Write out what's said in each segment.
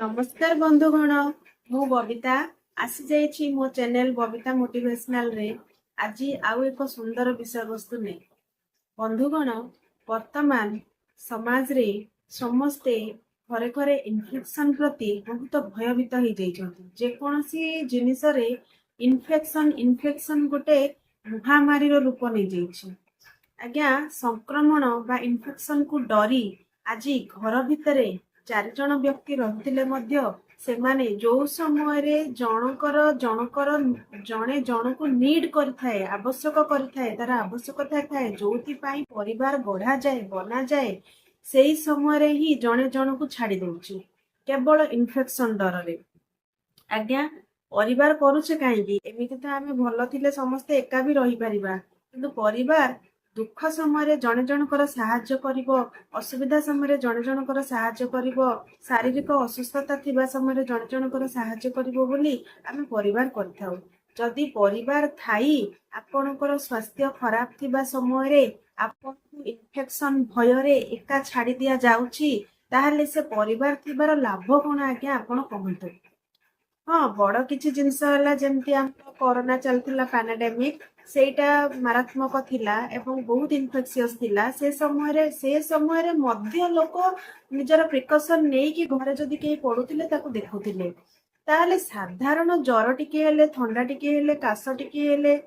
नमस्कार बंधुगण मु बबिता आसी जाइछि मो चैनल बबिता मोटिवेशनल रे आज आउ एक सुंदर विषय वस्तु ने बंधुगण वर्तमान समाज रे समस्ते घरे घरे इन्फेक्शन प्रति बहुत भयभीत हो जाइछन्ति। जे कोनसी जिनिस रे इन्फेक्शन इन्फेक्शन गोटे महामारी रो रूप नै जाइछि। आज्ञा संक्रमण बा इन्फेक्शन को डरी आज घर भितर चार जन व्यक्ति रहुतिले मध्य सेमाने जो समय रे जनकर जणे जनकु नीड करिथाए आवश्यक करिथाए तार आवश्यकता थाए जोथि पई परिवार गढ़ा जाए बना जाए सेही समय रे ही जणे जनकु छाड़ी दउची केवल इन्फेक्शन डर रे। आज्ञा परिवार करूचे कहीं एमती तो आम भल थिले समस्ते एका भी रही परिबा किंतु परिवार दुख समय जने जनकर साहाय्य करिवो असुविधा समय जने जनकर साहाय्य करिवो शारीरिक असुस्थता थिबा समय जने जनकर साहाय्य करिवो बोली आमे परिवार करथाउ। जदि परिवार थाई आपणकर स्वास्थ्य खराब थिबा समय रे आपन इन्फेक्शन भय रे एका छाड़ी दिया जाउची ताहले से परिवार थिबार लाभ कोन आज्ञा आपण कहंतु। हाँ बड़ किछि जिनस होला जेमति हमर कोरोना चलथिला पैंडेमिक सेटा मारात्मक थिला एवं बहुत इन्फेक्शियस थिला से समय रे मध्य लोक निजर प्रिकॉशन नै कि घरे जदि के पडुथिले ताको देखुथिले ताहले साधारण ज्वर टिके हेले थंडा टिके हेले काश टिके हेले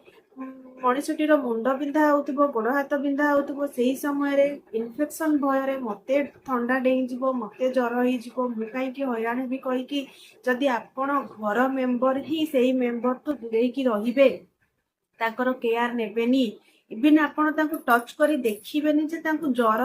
मଣିଷଟିର ମୁଣ୍ଡ ବିନ୍ଧା ହଉଥିବ ଗୋଡ଼ ହାତ ବିନ୍ଧା ହଉଥିବ ସେଇ ସମୟରେ ଇନଫେକ୍ସନ ଭୟରେ ମତେ ଥଣ୍ଡା ଡେଇଁଯିବ ମତେ ଜ୍ୱର ହେଇଯିବ ମୁଁ କାହିଁକି ହଇରାଣ ବି କହିକି ଯଦି ଆପଣ ଘର ମେମ୍ବର ହିଁ ସେଇ ମେମ୍ବରଠୁ ଦୂରେଇକି ରହିବେ ତାଙ୍କର କେୟାର ନେବେନି ଇଭିନ୍ ଆପଣ ତାଙ୍କୁ ଟଚ୍ କରି ଦେଖିବେନି ଯେ ତାଙ୍କୁ ଜ୍ୱର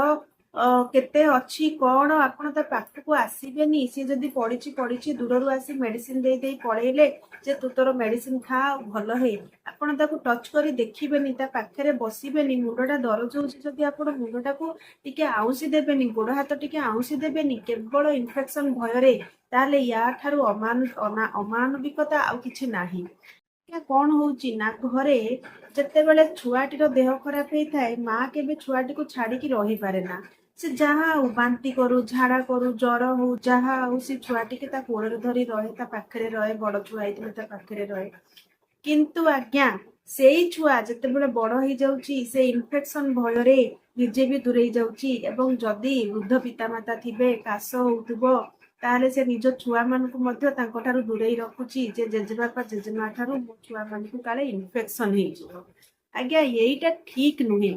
କେତେ ଅଛି କଣ ଆପଣ ତା ପାଖକୁ ଆସିବେନି। सी जदि पड़ी पड़ी दूर आसी मेडिसिन दे दे पड़ेले जे तू तोर मेडिसिन खा भल हे आपण ताकू टच करी देखिबेनी ता पाखरे बसिबेनी मुंडटा दरज होउची जदि आपण मुंडटा को टिके आउसी देबेनी गोड़ हाथ टिके आउसी देबेनी केवल इन्फेक्शन भय रे ताले या ठारू अमानविकता आउ किछि नाही। कौन होउची ना घरे जते बेले छुआटीर देह खराब होता है माँ के छुआटी को छाड़ी रही पारे ना से जहाँ हो बांती करू झाड़ा करू ज्वर हो जहाँ हो सी छुआटी के कोड़ धरी रहे ता पाखरे रहे बड़ छुआ होता पाखरे रहे किंतु आज्ञा से छुआ जिते बड़े बड़ हो जाउची से इन्फेक्शन भय रे निजे भी दूरे जाउची एवं जदि वृद्ध पितामाता थिबे काश होउथबो ताहले से निज छुआ मानकु मध्य तांको ठारू दूरेई रखुची जे जेजेबापा जेजेमा ठारू मो छुआ मानकु काले इन्फेक्शन हे जिवो। आज्ञा एईटा ठीक नुहे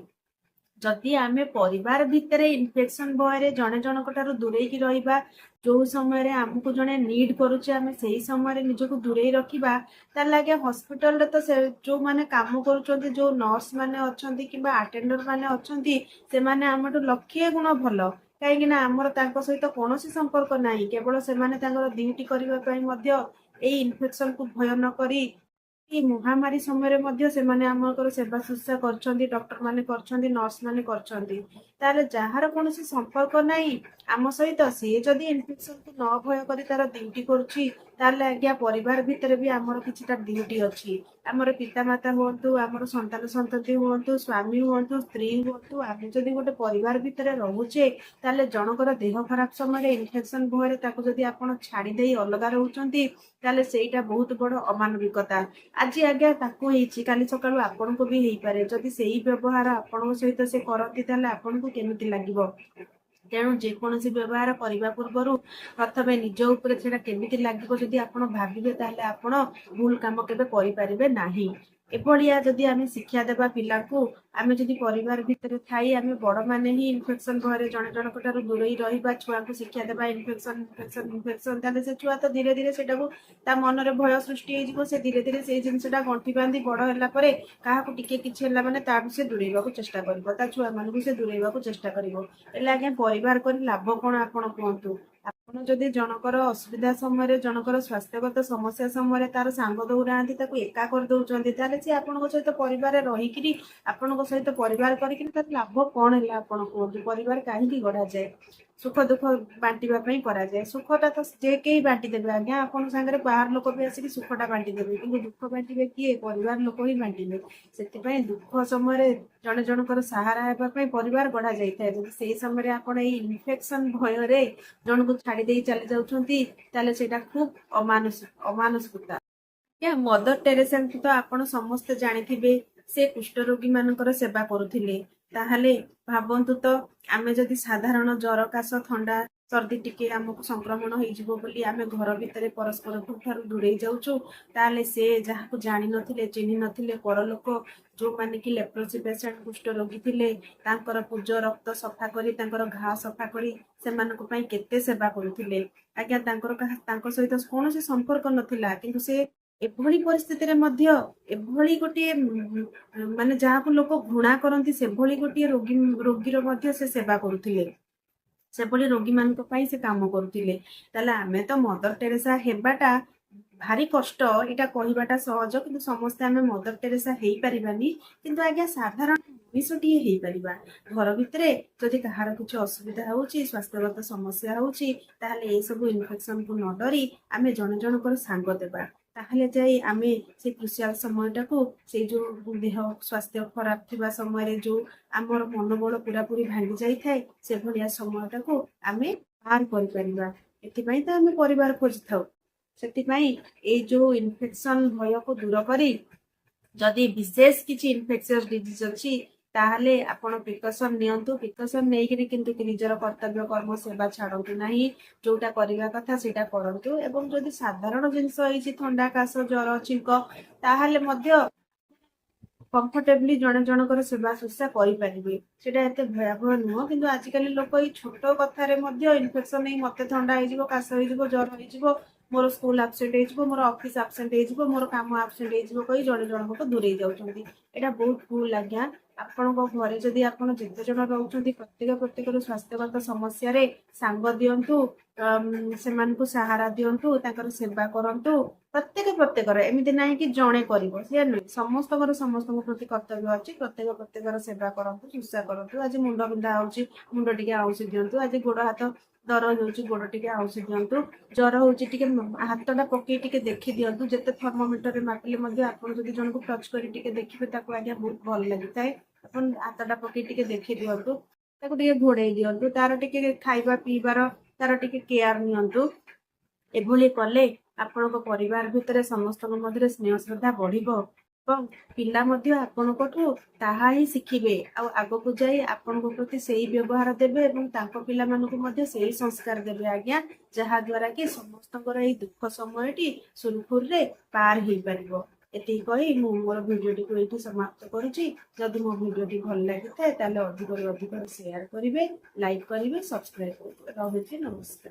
जदि आमे परिवार भितर इन्फेक्शन भय जने जनक ठारू दूरेई रहिबा जो समय रे आमको जने नीड करूचे आमे सेही समय रे निजको दूरेई रखिबा तार लागे हॉस्पिटल रे तो से जो माने काम करूचंती जो नर्स माने अछंती किबा अटेंडर माने अछंती से माने हमटु लक्षे गुण भलो कहीं आमर तांको सहित कौन संपर्क नहीं केवल से ड्यूटी करने इन्फेक्शन को भय न करी महामारी समय मध्य से माने आमर सेवा शुश्रूषा कर डॉक्टर माने कर नर्स माने कर जार कौन संपर्क नहीं आम सहित सी जदि इन्फेक्शन को न भय कर तार ड्यूटी करुच्ची आज्ञा परिवार भितर भी आमर किछिटा ड्यूटी अच्छी आमर पितामाता हुंतु आमर संतान संतति हुंतु स्वामी हुंतु स्त्री हुंतु आम जदि गोटे परिवार भितर रोचे ताले जनकर देह खराब समय इन्फेक्शन भय ताको जदि आपण छाड़ी दे अलग रोचंती ताले सेटा बहुत बड़ अमानविकता। आज आज्ञा ताको हेछि काली सकाळु आपण को भी हेई पारे जदि सेही व्यवहार आपण सहित से करती ताले आपण को केमिति लागिवो तेणु जेकोसी व्यवहार करने पूर्व प्रथम निज उपरे सेटा केमिति लागिवो जदि आपण भाबिबे ताले आपण भूल काम केबे करि पारिबे नाही। एभलिया जदि आमे शिक्षा देबा पिला को आमे जदि परिवार भितर थाई आमे बड़ माने ही इन्फेक्शन भरे जने जनक ठारू दूरेई रहिबा छुआ को शिक्षा देबा इन्फेक्शन इन्फेक्शन इन्फेक्शन ताले से छुआ तो धीरे धीरे सेटा को ता मन रे भय सृष्टि हे जिवो से धीरे धीरे से जिनसटा गंठी बांधी बड़ होला परे काहा को टिके किछि होला माने ता से दूरेइबा को चेष्टा करबो ता छुआ मानु को से दूरेइबा को चेष्टा करबो एला आगे परिवार करी लाभ कोन आपण कहंतु। आपण जदि जनकर असुविधा समय जनकर स्वास्थ्यगत समस्या समय तार सांग दौराती एका कर दौरान ताले सी आपण सहित परिवार रहीकि आपण सहित परिवार करके लाभ कौन है आपण कहतु परिवार कहीं गढ़ा जाए। ସୁଖ ଦୁଃଖ ବାଣ୍ଟିବା ପାଇଁ କରାଯାଏ। ସୁଖଟା ତ ଯେ କେହି ବାଣ୍ଟି ଦେବେ ଆଜ୍ଞା, ଆପଣଙ୍କ ସାଙ୍ଗରେ ବାହାର ଲୋକ ବି ଆସିକି ସୁଖଟା ବାଣ୍ଟି ଦେବେ, କିନ୍ତୁ ଦୁଃଖ ବାଣ୍ଟିବେ କିଏ? ପରିବାର ଲୋକ ହିଁ ବାଣ୍ଟିବେ। ସେଥିପାଇଁ ଦୁଃଖ ସମୟରେ ଜଣେ ଜଣଙ୍କର ସାହାରା ହେବା ପାଇଁ ପରିବାର ଗଢା ଯାଇଥାଏ। ଯଦି ସେଇ ସମୟରେ ଆପଣ ଏଇ ଇନଫେକ୍ସନ ଭୟରେ ଜଣକୁ ଛାଡି ଦେଇ ଚାଲି ଯାଉଛନ୍ତି, ତାହେଲେ ସେଇଟା ଖୁବ ଅମାନୁଷିକତା। ଆଜ୍ଞା, ମଦର ଟେରେସାଙ୍କୁ ତ ଆପଣ ସମସ୍ତେ ଜାଣିଥିବେ। ସେ କୁଷ୍ଠରୋଗୀ ମାନଙ୍କର ସେବା କରୁଥିଲେ। ତାହେଲେ ଭାବନ୍ତୁ ତ, ଆମେ ଯଦି ସାଧାରଣ ଜର, କାଶ, ଥଣ୍ଡା, ସର୍ଦ୍ଦି ଟିକେ ଆମକୁ ସଂକ୍ରମଣ ହେଇଯିବ ବୋଲି ଆମେ ଘର ଭିତରେ ପରସ୍ପରକୁ ଠାରୁ ଦୂରେଇ ଯାଉଛୁ, ତାହେଲେ ସେ ଯାହାକୁ ଜାଣିନଥିଲେ, ଚିହ୍ନି ନଥିଲେ, ପରଲୋକ, ଯୋଉମାନେ କି ଲେପ୍ରୋସି ପେସେଣ୍ଟ, କୁଷ୍ଠରୋଗୀ ଥିଲେ, ତାଙ୍କର ପୂଜ ରକ୍ତ ସଫା କରି, ତାଙ୍କର ଘା ସଫା କରି ସେମାନଙ୍କ ପାଇଁ କେତେ ସେବା କରୁଥିଲେ। ଆଜ୍ଞା, ତାଙ୍କ ସହିତ କୌଣସି ସମ୍ପର୍କ ନଥିଲା, କିନ୍ତୁ ସେ ଏଭଳି ପରିସ୍ଥିତିରେ ମଧ୍ୟ ଏଭଳି ଗୋଟିଏ ମାନେ ଯାହାକୁ ଲୋକ ଘୃଣା କରନ୍ତି, ସେଭଳି ଗୋଟିଏ ରୋଗୀର ମଧ୍ୟ ସେ ସେବା କରୁଥିଲେ। ସେଭଳି ରୋଗୀ ମାନଙ୍କ ପାଇଁ ସେ କାମ କରୁଥିଲେ। ତାହେଲେ ଆମେ ତ ମଦର ଟେରେସା ହେବାଟା ଭାରି କଷ୍ଟ, ଏଇଟା କହିବାଟା ସହଜ, କିନ୍ତୁ ସମସ୍ତେ ଆମେ ମଦର ଟେରେସା ହେଇପାରିବାନି। କିନ୍ତୁ ଆଜ୍ଞା, ସାଧାରଣ ମଣିଷଟିଏ ହେଇପାରିବା। ଘର ଭିତରେ ଯଦି କାହାର କିଛି ଅସୁବିଧା ହଉଛି, ସ୍ୱାସ୍ଥ୍ୟଗତ ସମସ୍ୟା ହଉଛି, ତାହେଲେ ଏସବୁ ଇନଫେକ୍ସନକୁ ନ ଡରି ଆମେ ଜଣେ ଜଣଙ୍କର ସାଙ୍ଗ ଦେବା। ତାହେଲେ ଯାଇ ଆମେ ସେ କ୍ରୁସିଆଲ ସମୟଟାକୁ, ସେଇ ଯୋଉ ଦେହ ସ୍ୱାସ୍ଥ୍ୟ ଖରାପ ଥିବା ସମୟରେ ଯୋଉ ଆମର ମନୋବଳ ପୁରାପୁରି ଭାଙ୍ଗି ଯାଇଥାଏ, ସେଭଳିଆ ସମୟଟାକୁ ଆମେ ପାର କରିପାରିବା। ଏଥିପାଇଁ ତ ଆମେ ପରିବାର ଖୋଜିଥାଉ। ସେଥିପାଇଁ ଏଇ ଯୋଉ ଇନଫେକ୍ସନ ଭୟକୁ ଦୂର କରି, ଯଦି ବିଶେଷ କିଛି ଇନଫେକ୍ସିୟସ ଡିଜିଜ ଅଛି, ତାହେଲେ ଆପଣ ପ୍ରିକସନ ନିଅନ୍ତୁ। ପ୍ରିକସନ ନେଇକିରି କିନ୍ତୁ ନିଜର କର୍ତ୍ତବ୍ୟ କର୍ମ ସେବା ଛାଡନ୍ତୁ ନାହିଁ। ଯୋଉଟା କରିବା କଥା ସେଇଟା କରନ୍ତୁ। ଏବଂ ଯଦି ସାଧାରଣ ଜିନିଷ ହେଇଛି, ଥଣ୍ଡା, କାଶ, ଜର, ଛିଙ୍କ, ତାହେଲେ ମଧ୍ୟ କମ୍ଫର୍ଟେବଲି ଜଣେ ଜଣଙ୍କର ସେବା ଶୁଶ୍ରୂଷା କରିପାରିବେ। ସେଇଟା ଏତେ ଭୟାବହ ନୁହଁ। କିନ୍ତୁ ଆଜିକାଲି ଲୋକ ଏଇ ଛୋଟ କଥାରେ ମଧ୍ୟ ଇନଫେକ୍ସନ ହେଇ, ମତେ ଥଣ୍ଡା ହେଇଯିବ, କାଶ ହେଇଯିବ, ଜର ହେଇଯିବ, ମୋର ସ୍କୁଲ ଆବସେଣ୍ଟ ହେଇଯିବ, ମୋର ଅଫିସ ଆବସେଣ୍ଟ ହେଇଯିବ, ମୋର କାମ ଆବସେଣ୍ଟ ହେଇଯିବ କହି ଜଣେ ଜଣଙ୍କୁ ଦୂରେଇ ଯାଉଛନ୍ତି। ଏଇଟା ବହୁତ ଭୁଲ ଆଜ୍ଞା। ଆପଣଙ୍କ ଘରେ ଯଦି ଆପଣ ଯେତେ ଜଣ ରହୁଛନ୍ତି, ପ୍ରତ୍ୟେକର ସ୍ୱାସ୍ଥ୍ୟଗତ ସମସ୍ୟାରେ ସାଙ୍ଗ ଦିଅନ୍ତୁ, ସେମାନଙ୍କୁ ସାହାରା ଦିଅନ୍ତୁ, ତାଙ୍କର ସେବା କରନ୍ତୁ। ପ୍ରତ୍ୟେକର ଏମିତି ନାହିଁ କି ଜଣେ କରିବ, ସେ ନୁହେଁ। ସମସ୍ତଙ୍କ ପ୍ରତି କର୍ତ୍ତବ୍ୟ ଅଛି। ପ୍ରତ୍ୟେକର ସେବା କରନ୍ତୁ, ଶୁଶ୍ରୂଷା କରନ୍ତୁ। ଆଜି ମୁଣ୍ଡ ବିନ୍ଧା ହଉଛି, ମୁଣ୍ଡ ଟିକେ ଆଉଁସି ଦିଅନ୍ତୁ। ଆଜି ଗୋଡ ହାତ ଦରଜ ହଉଛି, ଗୋଡ ଟିକେ ଆଉଁସି ଦିଅନ୍ତୁ। ଜର ହଉଛି, ଟିକେ ହାତଟା ପକେଇ ଟିକେ ଦେଖି ଦିଅନ୍ତୁ। ଯେତେ ଥର୍ମୋମିଟରରେ ମାପିଲେ ମଧ୍ୟ ଆପଣ ଯଦି ଜଣକୁ ଟଚ୍ କରି ଟିକେ ଦେଖିବେ, ତାକୁ ଆଜ୍ଞା ବହୁତ ଭଲ ଲାଗିଥାଏ। ଆପଣ ହାତଟା ପକେଇ ଟିକେ ଦେଖି ଦିଅନ୍ତୁ, ତାକୁ ଟିକେ ଘୋଡେଇ ଦିଅନ୍ତୁ, ତାର ଟିକେ ଖାଇବା ପିଇବାର ତାର ଟିକେ କେୟାର ନିଅନ୍ତୁ। ଏଭଳି କଲେ ଆପଣଙ୍କ ପରିବାର ଭିତରେ ସମସ୍ତଙ୍କ ମଧ୍ୟରେ ସ୍ନେହ ଶ୍ରଦ୍ଧା ବଢିବ ଏବଂ ପିଲା ମଧ୍ୟ ଆପଣଙ୍କଠୁ ତାହା ହିଁ ଶିଖିବେ। ଆଉ ଆଗକୁ ଯାଇ ଆପଣଙ୍କ ପ୍ରତି ସେଇ ବ୍ୟବହାର ଦେବେ ଏବଂ ତାଙ୍କ ପିଲାମାନଙ୍କୁ ମଧ୍ୟ ସେଇ ସଂସ୍କାର ଦେବେ ଆଜ୍ଞା, ଯାହା ଦ୍ୱାରା କି ସମସ୍ତଙ୍କର ଏଇ ଦୁଃଖ ସମୟଟି ସୁରୁଖୁରୁରେ ପାର ହେଇପାରିବ। ଏତିକି କହି ମୁଁ ମୋର ଭିଡିଓଟିକୁ ଏଇଠି ସମାପ୍ତ କରୁଛି। ଯଦି ମୋ ଭିଡିଓଟି ଭଲ ଲାଗିଥାଏ, ତାହେଲେ ଅଧିକରୁ ଅଧିକ ସେୟାର କରିବେ, ଲାଇକ୍ କରିବେ, ସବସ୍କ୍ରାଇବ କରିବେ। ରହୁଛି, ନମସ୍କାର।